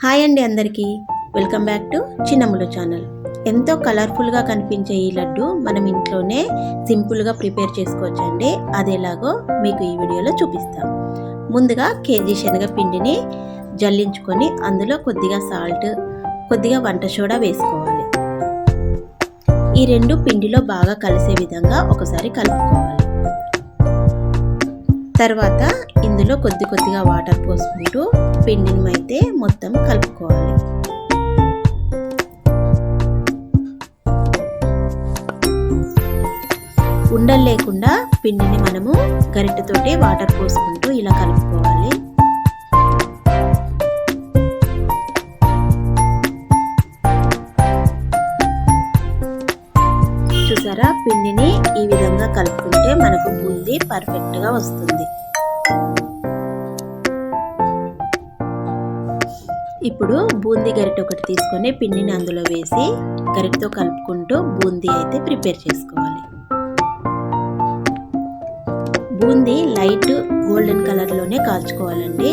Hi అండి అందరికీ welcome back to చిన్నములు channel. ఎంతో కలర్ఫుల్గా కనిపించే ఈ లడ్డు మనం ఇంట్లోనే సింపుల్గా ప్రిపేర్ చేసుకోవచ్చండి. అది ఎలాగో మీకు ఈ వీడియోలో చూపిస్తాం. ముందుగా కేజీ శనగపిండిని జల్లించుకొని అందులో కొద్దిగా సాల్ట్, కొద్దిగా వంట సోడా వేసుకోవాలి. ఈ రెండు పిండిలో బాగా కలిసే విధంగా ఒకసారి కలుపుకోవాలి. తర్వాత ఇందులో కొద్దిగా వాటర్ పోసుకుంటూ పిండిని అయితే మొత్తం కలుపుకోవాలి. ఉండలు లేకుండా పిండిని మనము గరిటెతోటి వాటర్ పోసుకుంటూ ఇలా కలుపుకోవాలి. చూసారా, పిండిని ఈ విధంగా కలుపుకుంటే మనకు బూందీ పర్ఫెక్ట్గా వస్తుంది. ఇప్పుడు బూందీ గరిటె ఒకటి తీసుకొని పిండిని అందులో వేసి గరిటెతో కలుపుకుంటూ బూందీ అయితే ప్రిపేర్ చేసుకోవాలి. బూందీ లైట్ గోల్డెన్ కలర్లోనే కాల్చుకోవాలండి.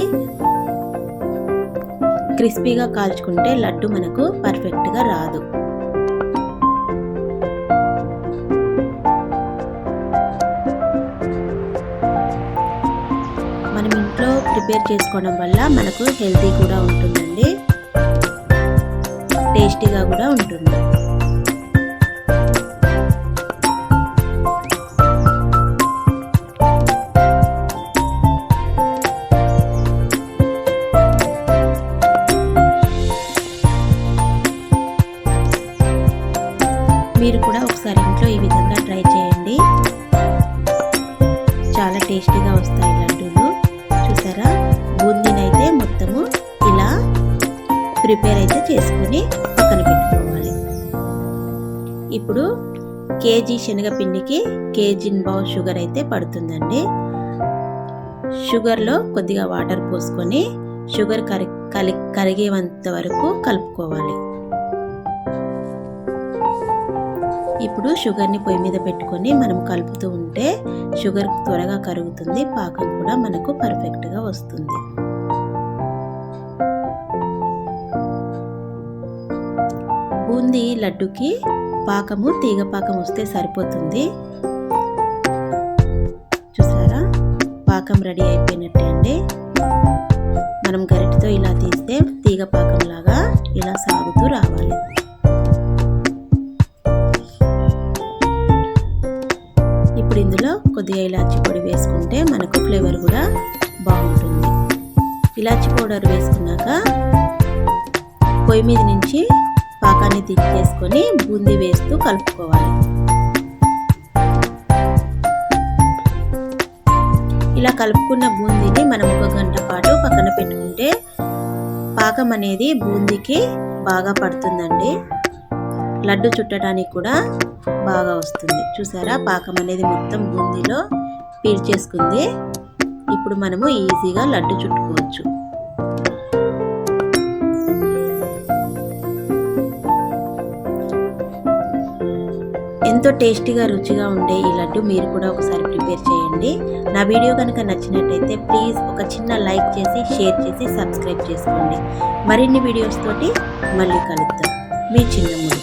క్రిస్పీగా కాల్చుకుంటే లడ్డు మనకు పర్ఫెక్ట్గా రాదు. మనం ఇంట్లో ప్రిపేర్ చేసుకోవడం వల్ల మనకు హెల్తీ కూడా ఉంటుందండి, టేస్టీగా కూడా ఉంటుంది. మీరు కూడా ఒకసారి ఇంట్లో ఈ విధంగా ట్రై చేయండి, చాలా టేస్టీగా వస్తాయి లడ్డూలు. చూసారా, బూందీని అయితే మొత్తము ఇలా ప్రిపేర్ అయితే చేసుకుని పక్కన పెట్టుకోవాలి. ఇప్పుడు కేజీ శనగపిండికి కేజీ-1/2 షుగర్ అయితే పడుతుందండి. షుగర్లో కొద్దిగా వాటర్ పోసుకొని షుగర్ కరిగేంత వరకు కలుపుకోవాలి. ఇప్పుడు షుగర్ని పొయ్యి మీద పెట్టుకొని మనం కలుపుతూ ఉంటే షుగర్ త్వరగా కరుగుతుంది, పాకం కూడా మనకు పర్ఫెక్ట్గా వస్తుంది. బూందీ లడ్డుకి పాకము తీగ పాకం వస్తే సరిపోతుంది. చూసారా, పాకం రెడీ అయిపోయినట్టే అండి. మనం గరిటెతో ఇలా తీస్తే తీగ పాకం లాగా ఇలా సాగుతూ రావాలి. ఇప్పుడు ఇందులో కొద్దిగా ఇలాచీ పొడి వేసుకుంటే మనకు ఫ్లేవర్ కూడా బాగుంటుంది. ఇలాచీ పౌడర్ వేసుకున్నాక పొయ్యి మీద నుంచి పాకాన్ని దించేసుకొని బూందీ వేస్తూ కలుపుకోవాలి. ఇలా కలుపుకున్న బూందీని మనం 1 గంట పాటు పక్కన పెట్టుకుంటే పాకం అనేది బూందీకి బాగా పడుతుందండి. లడ్డు చుట్టడానికి కూడా బాగా వస్తుంది. చూసారా, పాకం అనేది మొత్తం బూందీలో పీల్చేసుకుంది. ఇప్పుడు మనము ఈజీగా లడ్డు చుట్టుకోవచ్చు. ఎంతో టేస్టీగా రుచిగా ఉండే ఈ లడ్డు మీరు కూడా ఒకసారి ప్రిపేర్ చేయండి. నా వీడియో కనుక నచ్చినట్టయితే ప్లీజ్ ఒక చిన్న లైక్ చేసి, షేర్ చేసి, సబ్స్క్రైబ్ చేసుకోండి. మరిన్ని వీడియోస్ తోటి మళ్ళీ కలుద్దాం. మీ చిన్నములు.